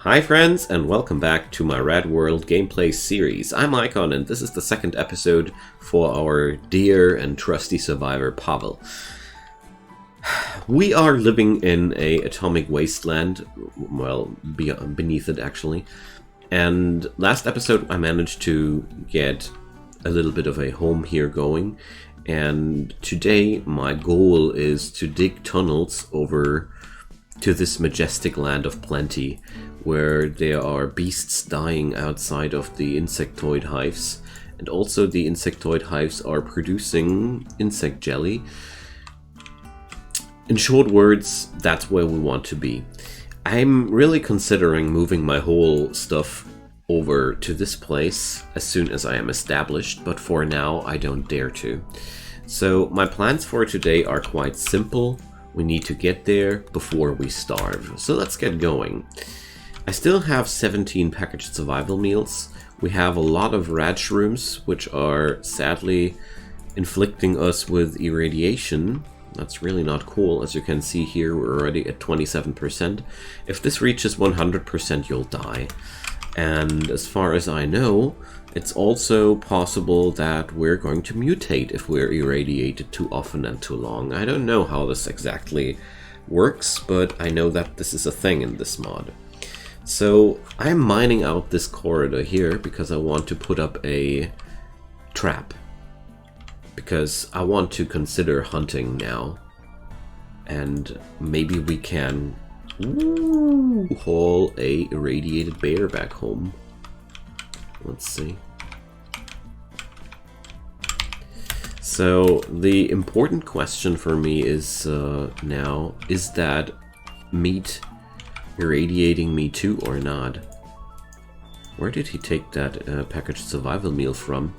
Hi friends, and welcome back to my Radworld gameplay series. I'm Icon, and this is the second episode for our dear and trusty survivor, Pavel. We are living in a atomic wasteland, well, beneath it actually. And last episode I managed to get a little bit of a home here going. And today my goal is to dig tunnels over to this majestic land of plenty, where there are beasts dying outside of the insectoid hives, and also the insectoid hives are producing insect jelly. In short words, that's where we want to be. I'm really considering moving my whole stuff over to this place as soon as I am established, but for now I don't dare to. So my plans for today are quite simple. We need to get there before we starve. So let's get going. I still have 17 packaged survival meals. We have a lot of rad shrooms, which are sadly inflicting us with irradiation. That's really not cool. As you can see here, we're already at 27%. If this reaches 100%, you'll die. And as far as I know, it's also possible that we're going to mutate if we're irradiated too often and too long. I don't know how this exactly works, but I know that this is a thing in this mod. So I'm mining out this corridor here because I want to put up a trap. Because I want to consider hunting now. And maybe we can haul a irradiated bear back home. Let's see. So the important question for me is now, is that meat irradiating me too or not? Where did he take that packaged survival meal from?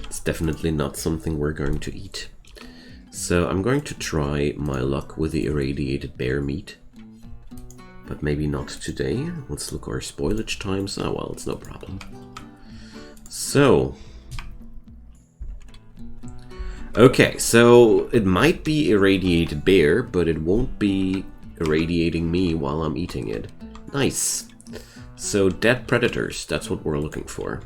It's definitely not something we're going to eat. So I'm going to try my luck with the irradiated bear meat. But maybe not today. Let's look our spoilage times. Oh well, it's no problem. So... okay, so it might be irradiated bear, but it won't be irradiating me while I'm eating it. Nice. So dead predators, that's what we're looking for.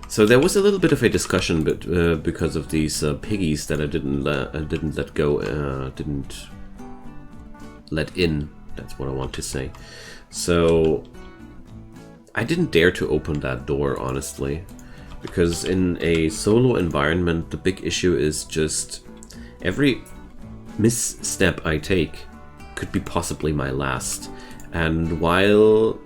So there was a little bit of a discussion, but because of these piggies that I didn't let in. That's what I want to say. So I didn't dare to open that door, honestly. Because in a solo environment, the big issue is just every misstep I take could be possibly my last. And while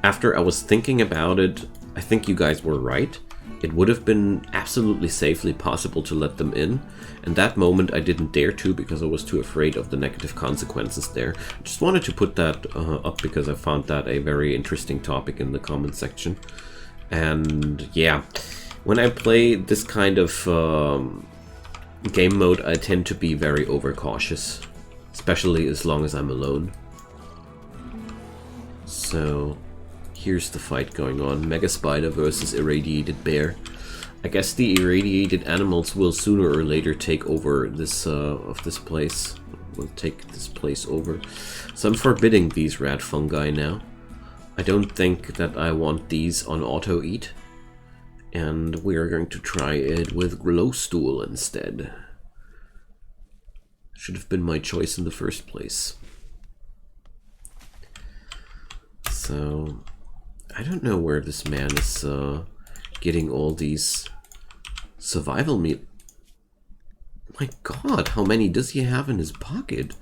after I was thinking about it, I think you guys were right. It would have been absolutely safely possible to let them in. And that moment I didn't dare to because I was too afraid of the negative consequences there. I just wanted to put that up because I found that a very interesting topic in the comment section. And yeah, when I play this kind of game mode, I tend to be very overcautious, especially as long as I'm alone. So here's the fight going on: Mega Spider versus Irradiated Bear. I guess the irradiated animals will sooner or later take over this place. Will take this place over. So I'm forbidding these rat fungi now. I don't think that I want these on auto eat, and we are going to try it with glowstool instead. Should have been my choice in the first place. So I don't know where this man is getting all these survival meat. My god, how many does he have in his pocket?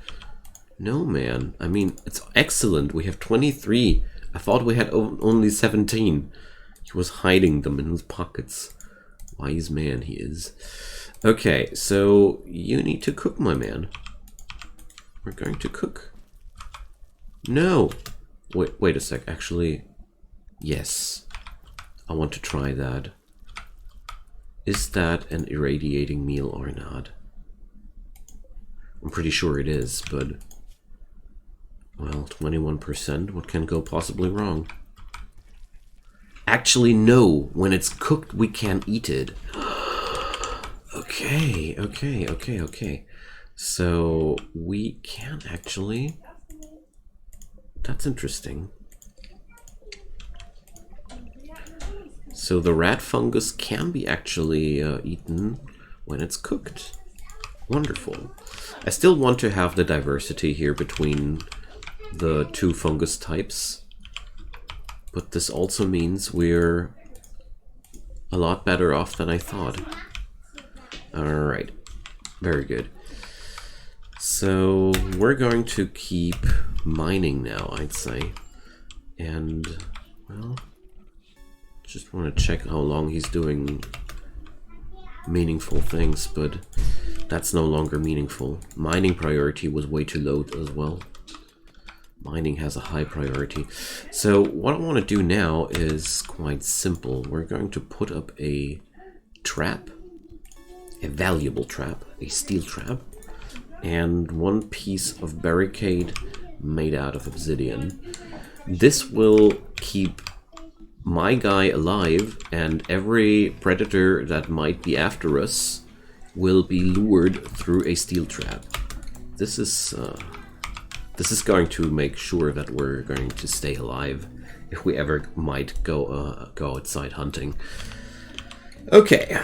No, man. I mean, it's excellent. We have 23. I thought we had only 17. He was hiding them in his pockets. Wise man he is. Okay, so you need to cook, my man. We're going to cook. No. Wait a sec. Actually, yes. I want to try that. Is that an irradiating meal or not? I'm pretty sure it is, but... well, 21%. What can go possibly wrong? Actually, no. When it's cooked, we can't eat it. Okay. So we can actually That's interesting. So the rat fungus can be actually eaten when it's cooked. Wonderful. I still want to have the diversity here between the two fungus types. But this also means we're a lot better off than I thought. Alright. Very good. So we're going to keep mining now, I'd say. And, well, just want to check how long he's doing meaningful things, but that's no longer meaningful. Mining priority was way too low as well. Mining has a high priority. So what I want to do now is quite simple. We're going to put up a trap, a valuable trap, a steel trap, and one piece of barricade made out of obsidian. This will keep my guy alive, and every predator that might be after us will be lured through a steel trap. This is going to make sure that we're going to stay alive if we ever might go outside hunting. Okay.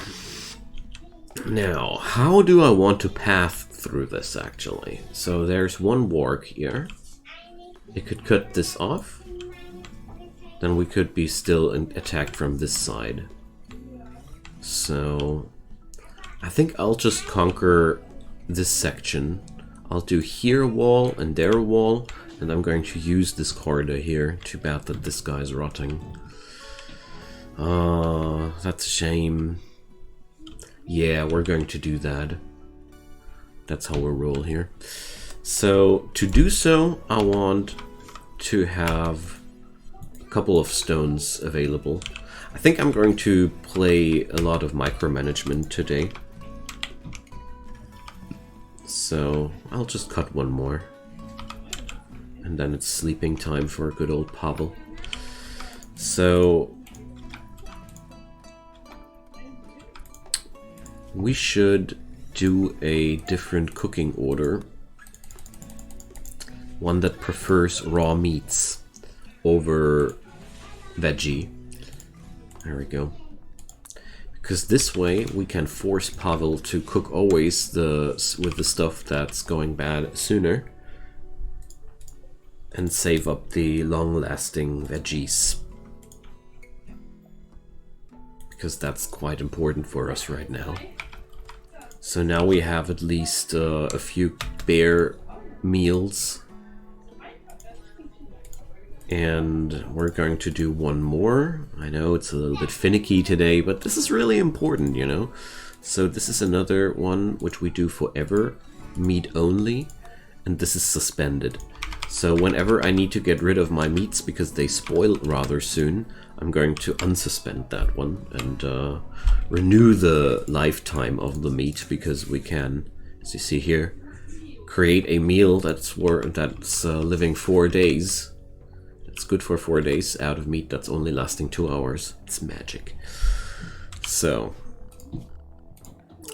Now, how do I want to path through this actually? So there's one warg here. It could cut this off. Then we could be still attacked from this side. So I think I'll just conquer this section. I'll do here a wall and there a wall, and I'm going to use this corridor here. Too bad that this guy's rotting. That's a shame. Yeah, we're going to do that. That's how we'll roll here. So to do so, I want to have a couple of stones available. I think I'm going to play a lot of micromanagement today. So I'll just cut one more. And then it's sleeping time for good old Pavel. So we should do a different cooking order. One that prefers raw meats over veggie. There we go. Because this way we can force Pavel to cook always with the stuff that's going bad sooner. And save up the long-lasting veggies. Because that's quite important for us right now. So now we have at least a few bare meals. And we're going to do one more. I know it's a little bit finicky today, but this is really important, you know. So this is another one which we do forever, meat only, and this is suspended. So whenever I need to get rid of my meats because they spoil rather soon, I'm going to unsuspend that one and renew the lifetime of the meat, because we can, as you see here, create a meal that's living 4 days. It's good for 4 days out of meat that's only lasting 2 hours. It's magic. So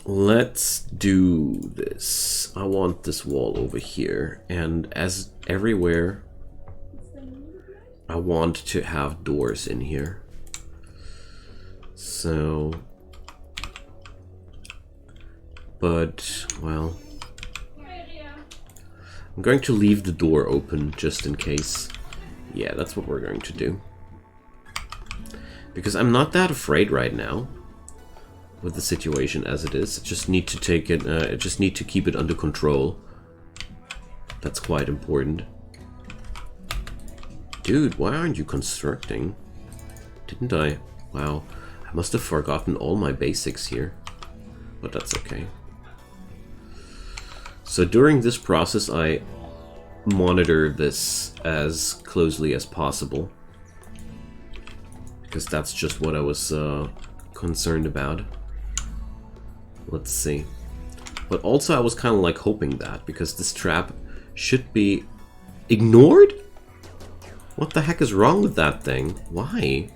let's do this. I want this wall over here, and as everywhere, I want to have doors in here. So, but, well, I'm going to leave the door open just in case. Yeah, that's what we're going to do. Because I'm not that afraid right now with the situation as it is. I just need to take it, I just need to keep it under control. That's quite important. Dude, why aren't you constructing? Didn't I? Wow, I must have forgotten all my basics here. But that's okay. So during this process, I monitor this as closely as possible, because that's just what I was concerned about. Let's see. But also I was kind of like hoping that, because this trap should be ignored? What the heck is wrong with that thing? Why?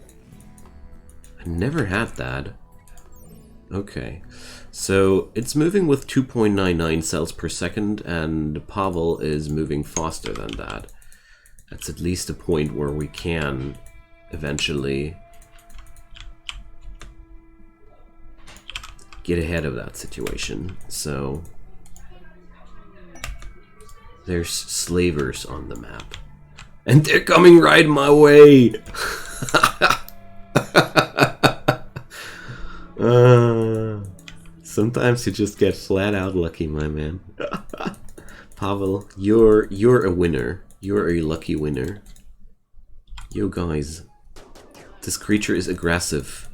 I never had that. Okay. So it's moving with 2.99 cells per second, and Pavel is moving faster than that. That's at least a point where we can eventually get ahead of that situation. So there's slavers on the map. And they're coming right my way! Sometimes you just get flat out lucky, my man. Pavel, you're a winner. You're a lucky winner. Yo guys, this creature is aggressive.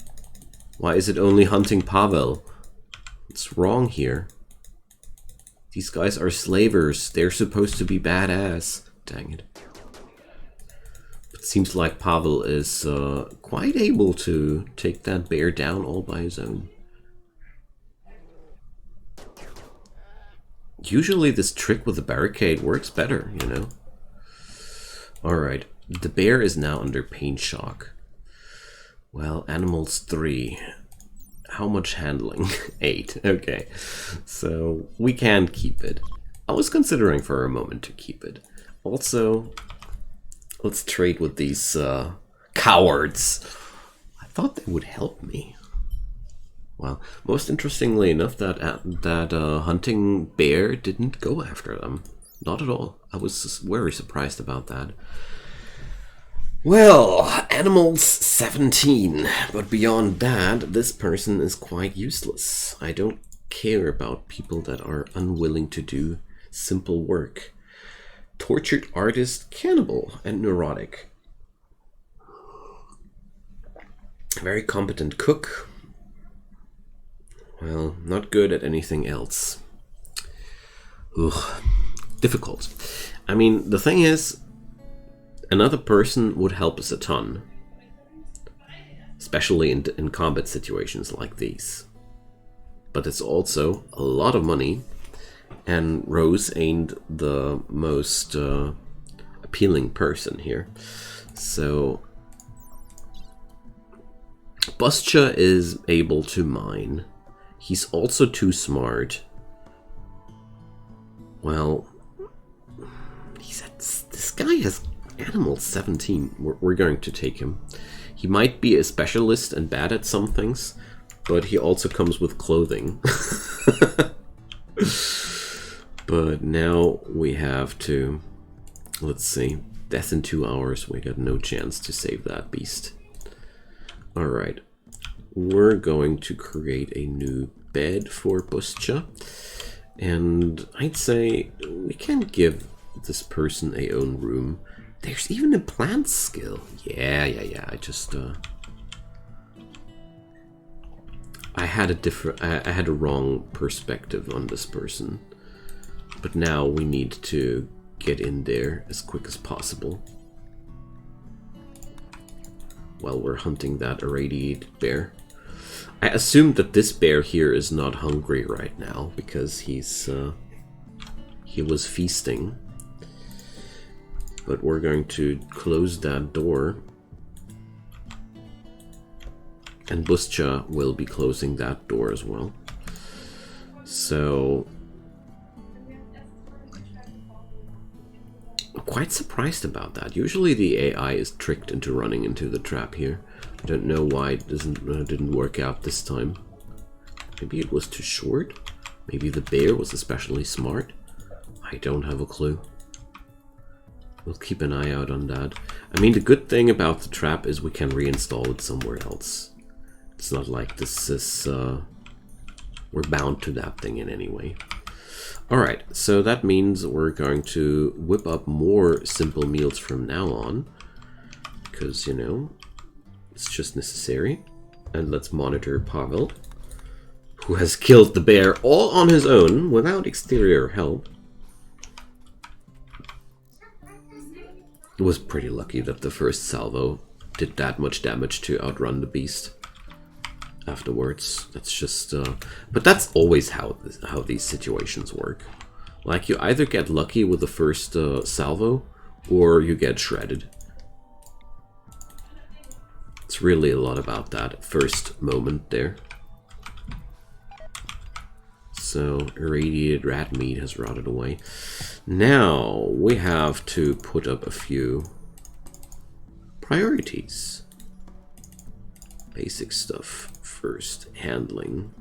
Why is it only hunting Pavel? What's wrong here? These guys are slavers. They're supposed to be badass. Dang it. It seems like Pavel is quite able to take that bear down all by his own. Usually this trick with the barricade works better, you know. Alright, the bear is now under pain shock. Well, animals 3. How much handling? 8. Okay, so we can keep it. I was considering for a moment to keep it. Also, let's trade with these cowards. I thought they would help me. Well, most interestingly enough, that hunting bear didn't go after them. Not at all. I was very surprised about that. Well, animals 17. But beyond that, this person is quite useless. I don't care about people that are unwilling to do simple work. Tortured artist, cannibal, and neurotic. Very competent cook. Well, not good at anything else. Ugh, difficult. I mean, the thing is, another person would help us a ton. Especially in combat situations like these. But it's also a lot of money, and Rose ain't the most appealing person here. So Bustcha is able to mine. He's also too smart. Well, this guy has animal 17. We're going to take him. He might be a specialist and bad at some things, but he also comes with clothing. But now we have to, let's see, death in 2 hours. We got no chance to save that beast. Alright. We're going to create a new bed for Bustcha, and I'd say we can give this person a own room. There's even a plant skill. Yeah. I just I had a wrong perspective on this person, but now we need to get in there as quick as possible while we're hunting that irradiated bear. I assume that this bear here is not hungry right now because he was feasting. But we're going to close that door, and Bustcha will be closing that door as well. So I'm quite surprised about that. Usually the AI is tricked into running into the trap here. I don't know why it didn't work out this time. Maybe it was too short? Maybe the bear was especially smart? I don't have a clue. We'll keep an eye out on that. I mean, the good thing about the trap is we can reinstall it somewhere else. It's not like this is... we're bound to that thing in any way. Alright, so that means we're going to whip up more simple meals from now on. Because, you know, it's just necessary. And let's monitor Pavel, who has killed the bear all on his own without exterior help. It was pretty lucky that the first salvo did that much damage to outrun the beast afterwards. That's just... but that's always how these situations work. Like, you either get lucky with the first salvo, or you get shredded. It's really a lot about that first moment there. So, irradiated rat meat has rotted away. Now we have to put up a few priorities. Basic stuff first. Handling.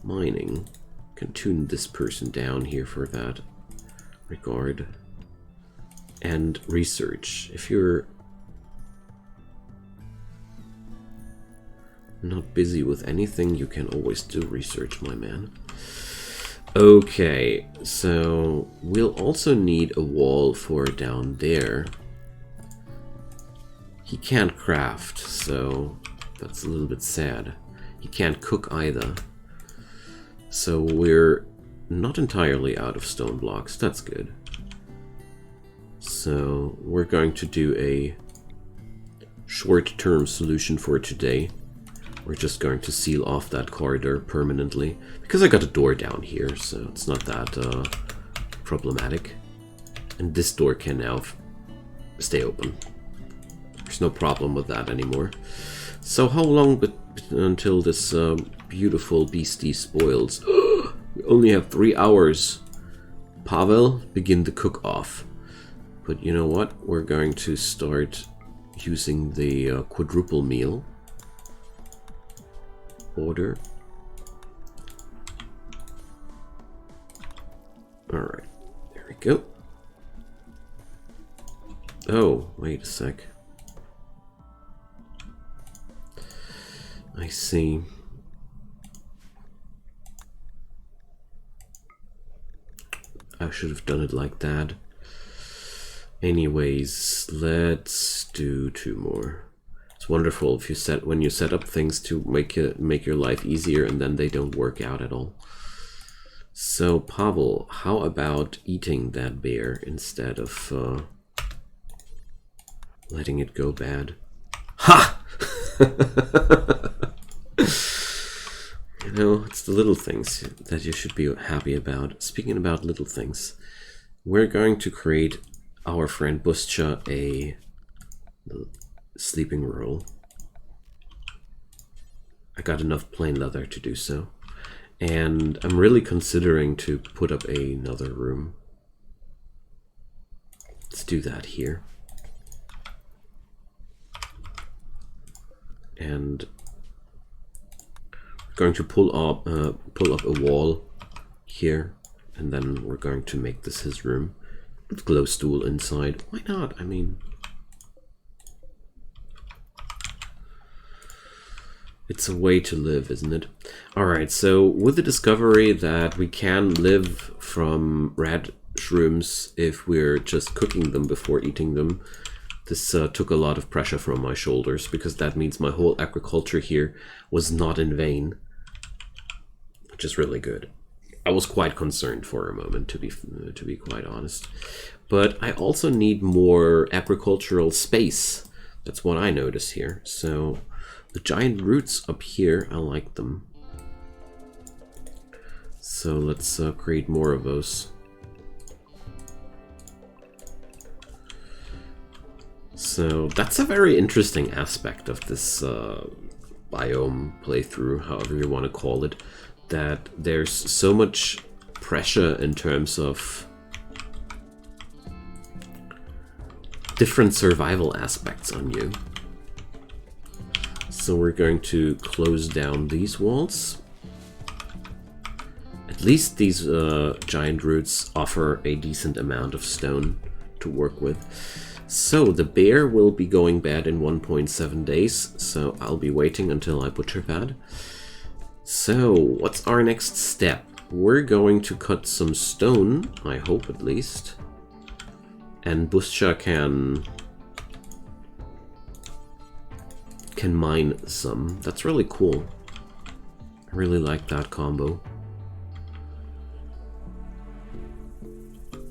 Mining. Can tune this person down here for that regard. And research. If you're not busy with anything, you can always do research, my man. Okay, so we'll also need a wall for down there. He can't craft, so that's a little bit sad. He can't cook either. So we're not entirely out of stone blocks, that's good. So we're going to do a short-term solution for today. We're just going to seal off that corridor permanently, because I got a door down here, so it's not that problematic. And this door can now stay open. There's no problem with that anymore. So how long until this beautiful beastie spoils? We only have 3 hours. Pavel, begin the cook-off. But you know what? We're going to start using the quadruple meal. Order. Alright, there we go. Oh, wait a sec. I see. I should have done it like that. Anyways, let's do 2 more. It's wonderful if you when you set up things to make your life easier and then they don't work out at all. So Pavel, how about eating that bear instead of letting it go bad? Ha! You know, it's the little things that you should be happy about. Speaking about little things, we're going to create our friend Buscha a sleeping roll. I got enough plain leather to do so. And I'm really considering to put up another room. Let's do that here. And we're going to pull up a wall here, and then we're going to make this his room with glow stool inside. Why not? I mean, it's a way to live, isn't it? Alright, so with the discovery that we can live from rat shrooms if we're just cooking them before eating them, this took a lot of pressure from my shoulders, because that means my whole agriculture here was not in vain, which is really good. I was quite concerned for a moment, to be quite honest. But I also need more agricultural space. That's what I notice here. So the giant roots up here, I like them. So let's create more of those. So that's a very interesting aspect of this biome playthrough, however you want to call it, that there's so much pressure in terms of different survival aspects on you. So we're going to close down these walls. At least these giant roots offer a decent amount of stone to work with. So the bear will be going bad in 1.7 days, so I'll be waiting until I butcher that. So what's our next step? We're going to cut some stone, I hope at least. And Buscha can mine some. That's really cool. I really like that combo.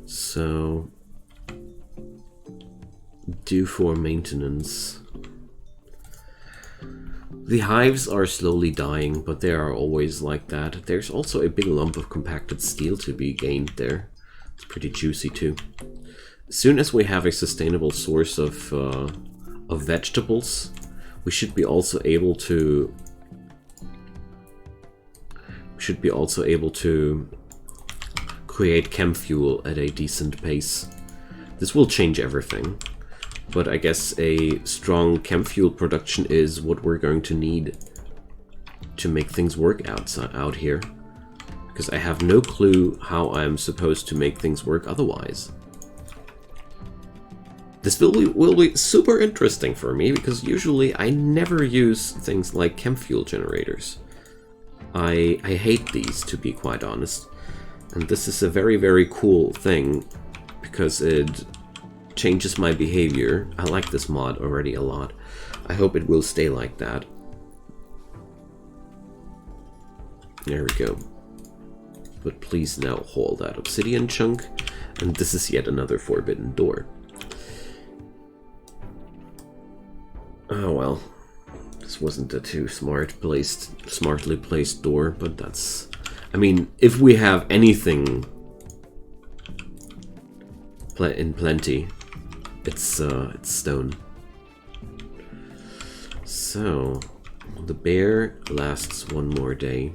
So due for maintenance. The hives are slowly dying, but they are always like that. There's also a big lump of compacted steel to be gained there. It's pretty juicy too. As soon as we have a sustainable source of vegetables, we should be also able to create chem fuel at a decent pace. This will change everything, but I guess a strong chem fuel production is what we're going to need to make things work out here, because I have no clue how I'm supposed to make things work otherwise. This will be super interesting for me, because usually I never use things like chem fuel generators. I hate these, to be quite honest. And this is a very, very cool thing, because it changes my behavior. I like this mod already a lot. I hope it will stay like that. There we go. But please now haul that obsidian chunk. And this is yet another forbidden door. Oh well. This wasn't a too smartly placed door, but that's... I mean, if we have anything in plenty, it's stone. So, the bear lasts one more day.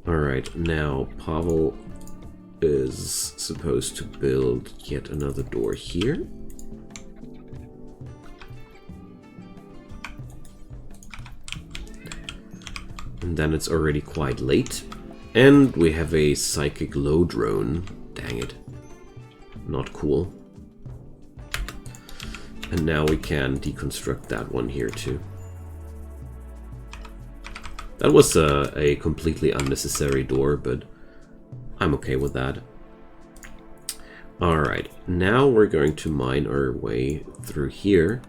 Alright, now Pavel is supposed to build yet another door here. And then it's already quite late. And we have a psychic low drone. Dang it. Not cool. And now we can deconstruct that one here too. That was a completely unnecessary door, but I'm okay with that. Alright, now we're going to mine our way through here.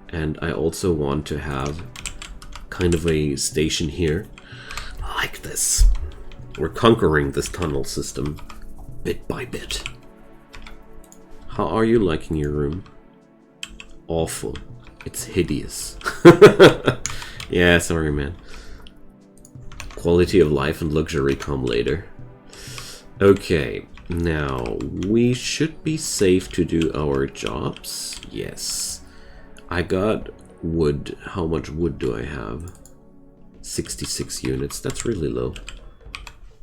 And I also want to have kind of a station here. Like this. We're conquering this tunnel system bit by bit. How are you liking your room? Awful. It's hideous. Yeah, sorry, man. Quality of life and luxury come later. Okay, now we should be safe to do our jobs. Yes. I got wood. How much wood do I have? 66 units. That's really low.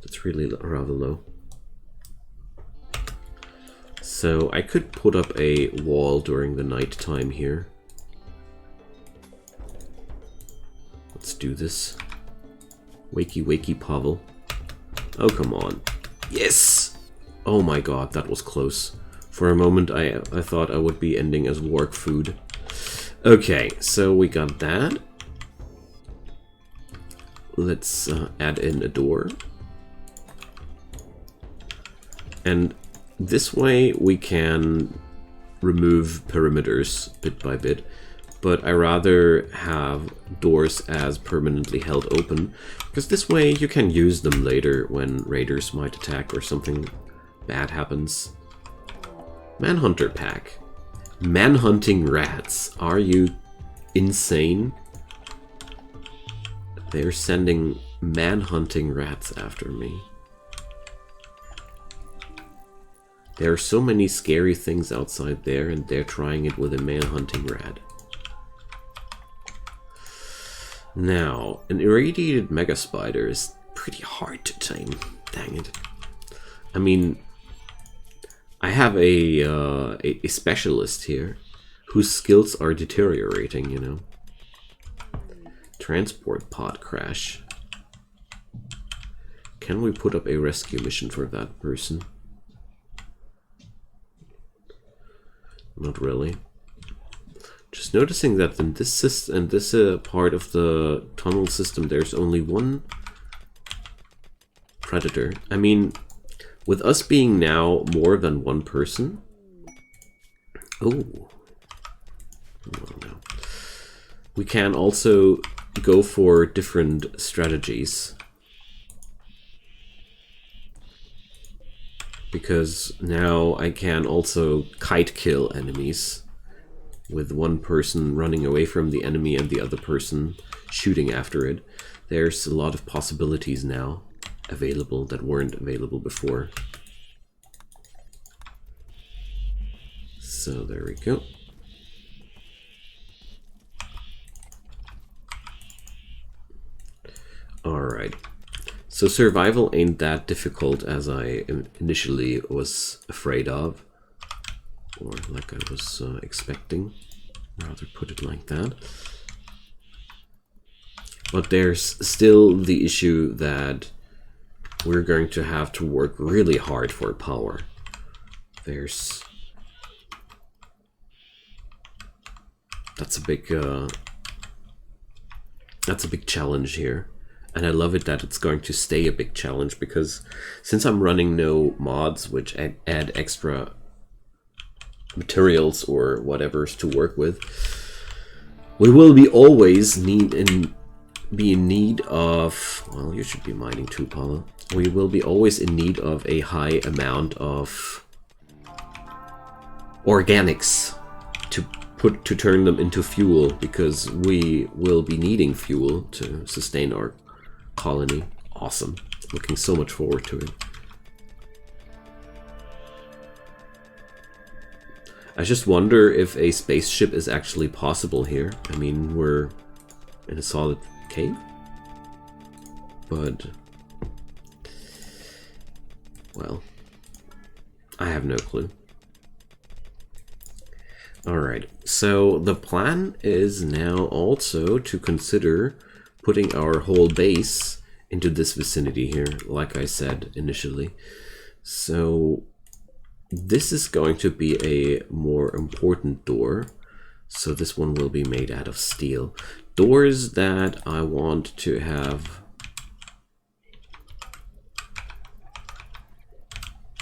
That's really rather low. So I could put up a wall during the night time here. Let's do this. Wakey, wakey, Pavel. Oh, come on. Yes! Oh my god, that was close. For a moment, I thought I would be ending as work food. Okay, so we got that. Let's add in a door. And this way we can remove perimeters bit by bit. But I rather have doors as permanently held open, because this way you can use them later when raiders might attack or something bad happens. Manhunter pack. Manhunting rats. Are you insane? They're sending manhunting rats after me. There are so many scary things outside there, and they're trying it with a manhunting rat. Now, an irradiated mega spider is pretty hard to tame. Dang it. I mean, I have a specialist here whose skills are deteriorating, you know. Transport pod crash. Can we put up a rescue mission for that person? Not really. Just noticing that in this part of the tunnel system, there's only one predator. I mean, with us being now more than one person. Oh. No. We can also go for different strategies. Because now I can also kite kill enemies with one person running away from the enemy and the other person shooting after it. There's a lot of possibilities now available that weren't available before. So there we go. Alright. So survival ain't that difficult as I initially was afraid of. Or like I was expecting. Rather put it like that. But there's still the issue that we're going to have to work really hard for power. That's a big challenge here. And I love it that it's going to stay a big challenge, because since I'm running no mods which add extra materials or whatever's to work with, we will be always be in need of, well, you should be mining too, Paula. We will be always in need of a high amount of organics to turn them into fuel, because we will be needing fuel to sustain our colony. Awesome. Looking so much forward to it. I just wonder if a spaceship is actually possible here. I mean, we're in a solid cave, but well, I have no clue. Alright, so the plan is now also to consider putting our whole base into this vicinity here, like I said initially. So this is going to be a more important door. So this one will be made out of steel. Doors that I want to have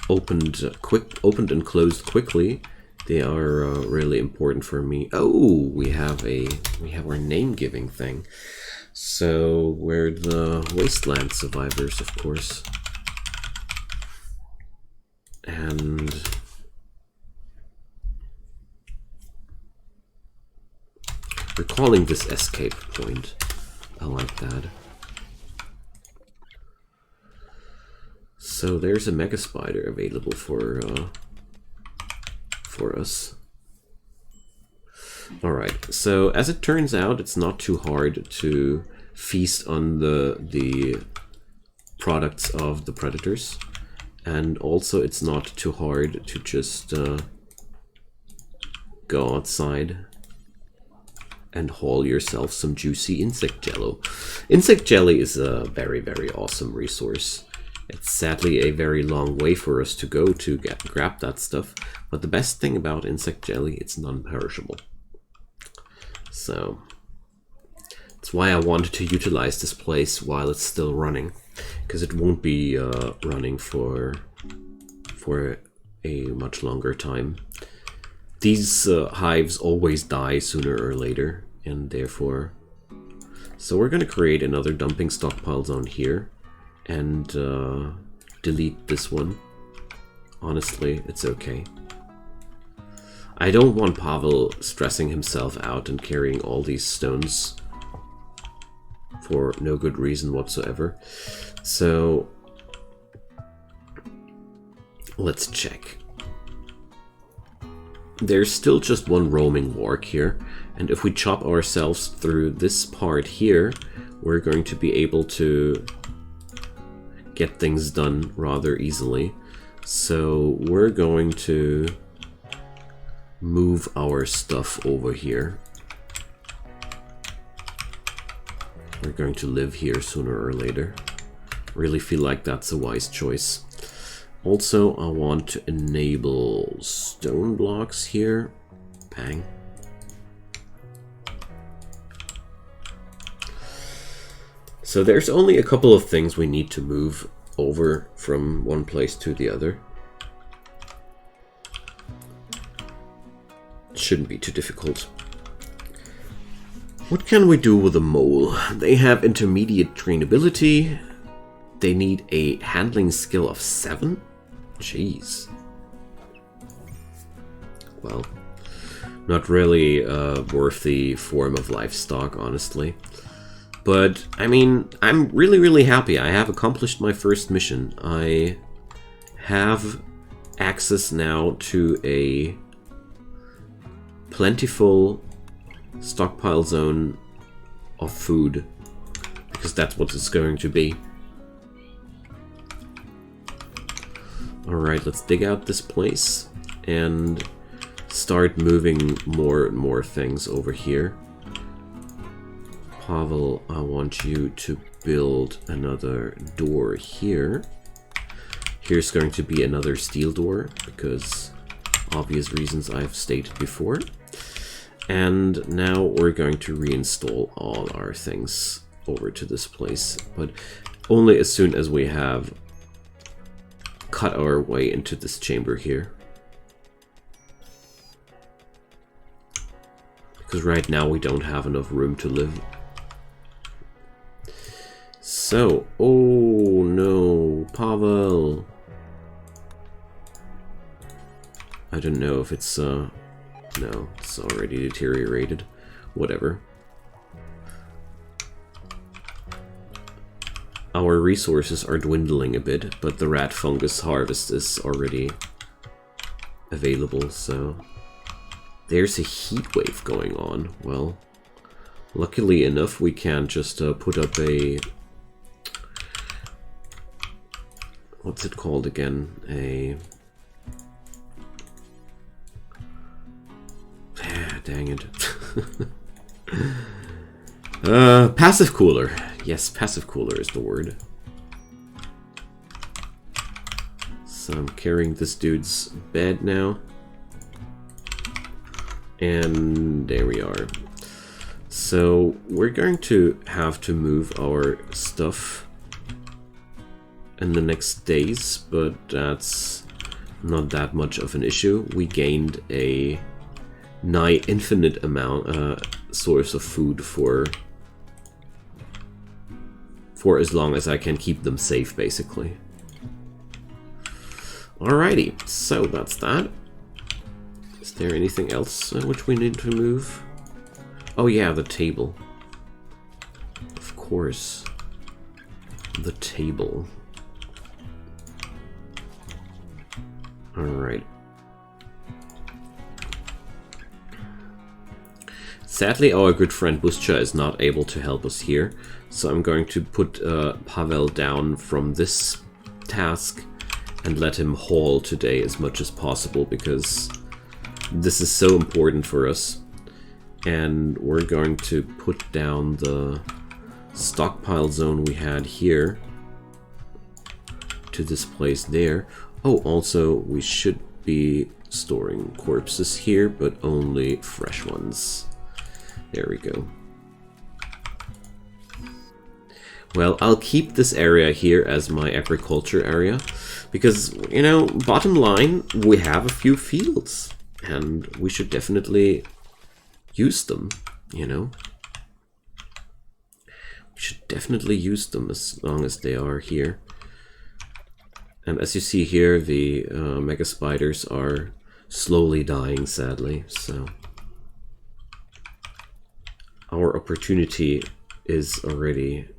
opened and closed quickly. They are really important for me. Oh, we have our name giving thing. So we're the wasteland survivors, of course. And we're calling this escape point. I like that. So there's a mega spider available for us. Alright, so as it turns out, it's not too hard to feast on the products of the predators. And also it's not too hard to just go outside and haul yourself some juicy insect jello. Insect jelly is a very, very awesome resource. It's sadly a very long way for us to go to grab that stuff, but the best thing about insect jelly, it's non-perishable. So that's why I wanted to utilize this place while it's still running, because it won't be running for a much longer time. These hives always die sooner or later, and therefore... So we're going to create another dumping stockpile zone here, and delete this one. Honestly, it's okay. I don't want Pavel stressing himself out and carrying all these stones for no good reason whatsoever. So let's check. There's still just one roaming warg here, and if we chop ourselves through this part here, we're going to be able to get things done rather easily. So we're going to move our stuff over here. We're going to live here sooner or later. Really feel like that's a wise choice. Also, I want to enable stone blocks here. Bang. So there's only a couple of things we need to move over from one place to the other. Shouldn't be too difficult. What can we do with a mole? They have intermediate trainability. They need a handling skill of 7? Jeez. Well, not really a worthy form of livestock, honestly. But, I mean, I'm really, really happy. I have accomplished my first mission. I have access now to a plentiful stockpile zone of food, because that's what it's going to be. Alright, let's dig out this place and start moving more and more things over here. Pavel, I want you to build another door here. Here's going to be another steel door, because obvious reasons I've stated before. And now we're going to reinstall all our things over to this place, but only as soon as we have cut our way into this chamber here. Because right now we don't have enough room to live. So, oh no, Pavel. I don't know if it's, no, it's already deteriorated. Whatever. Our resources are dwindling a bit, but the rat fungus harvest is already available, so... There's a heat wave going on. Well, luckily enough, we can just put up a... What's it called again? A... Dang it. Passive cooler. Yes, passive cooler is the word. So I'm carrying this dude's bed now. And there we are. So we're going to have to move our stuff in the next days, but that's not that much of an issue. We gained a nigh infinite amount source of food for as long as I can keep them safe, basically. Alrighty, so that's that. Is there anything else which we need to move? Oh yeah, the table. Of course. The table. Alright. Sadly, our good friend Buscha is not able to help us here, so I'm going to put Pavel down from this task and let him haul today as much as possible, because this is so important for us. And we're going to put down the stockpile zone we had here to this place there. Oh, also, we should be storing corpses here, but only fresh ones. There we go. Well, I'll keep this area here as my agriculture area, because, you know, bottom line, we have a few fields, and we should definitely use them, you know. We should definitely use them as long as they are here. And as you see here, the mega spiders are slowly dying, sadly, so... Our opportunity is already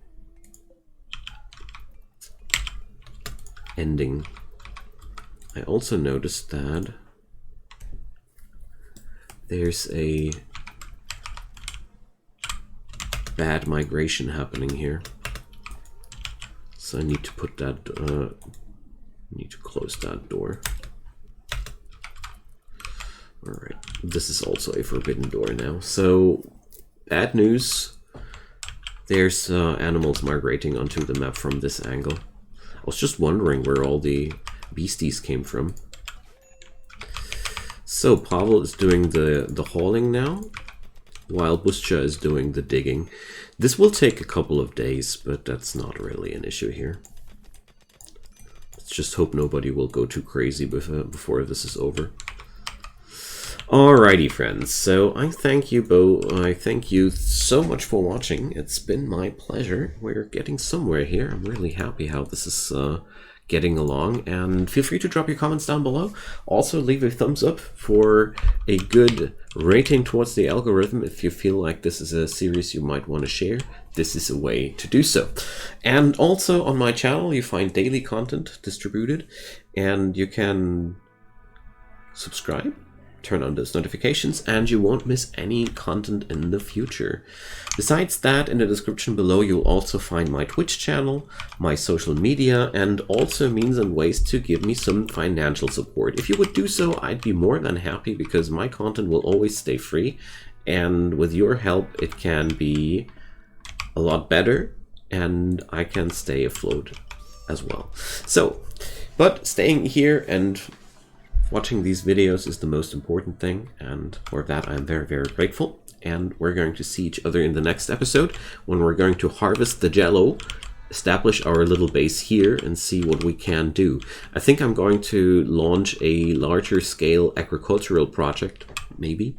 ending. I also noticed that there's a bad migration happening here. So I need to put that, need to close that door. Alright, this is also a forbidden door now. So, bad news. There's animals migrating onto the map from this angle. I was just wondering where all the beasties came from. So Pavel is doing the hauling now, while Buscha is doing the digging. This will take a couple of days, but that's not really an issue here. Let's just hope nobody will go too crazy before this is over. Alrighty, friends, so I thank you both. I thank you so much for watching. It's been my pleasure. We're getting somewhere here. I'm really happy how this is getting along, and feel free to drop your comments down below. Also, leave a thumbs up for a good rating towards the algorithm. If you feel like this is a series you might want to share, this is a way to do so. And also on my channel, you find daily content distributed, and you can subscribe. turn on those notifications and you won't miss any content in the future. Besides that, in the description below, you'll also find my Twitch channel, my social media, and also means and ways to give me some financial support. If you would do so, I'd be more than happy, because my content will always stay free, and with your help, it can be a lot better, and I can stay afloat as well. So, but staying here and watching these videos is the most important thing, and for that I'm very, very grateful. And we're going to see each other in the next episode, when we're going to harvest the jello, establish our little base here, and see what we can do. I think I'm going to launch a larger scale agricultural project, maybe,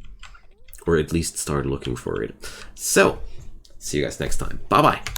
or at least start looking for it. So, see you guys next time. Bye-bye.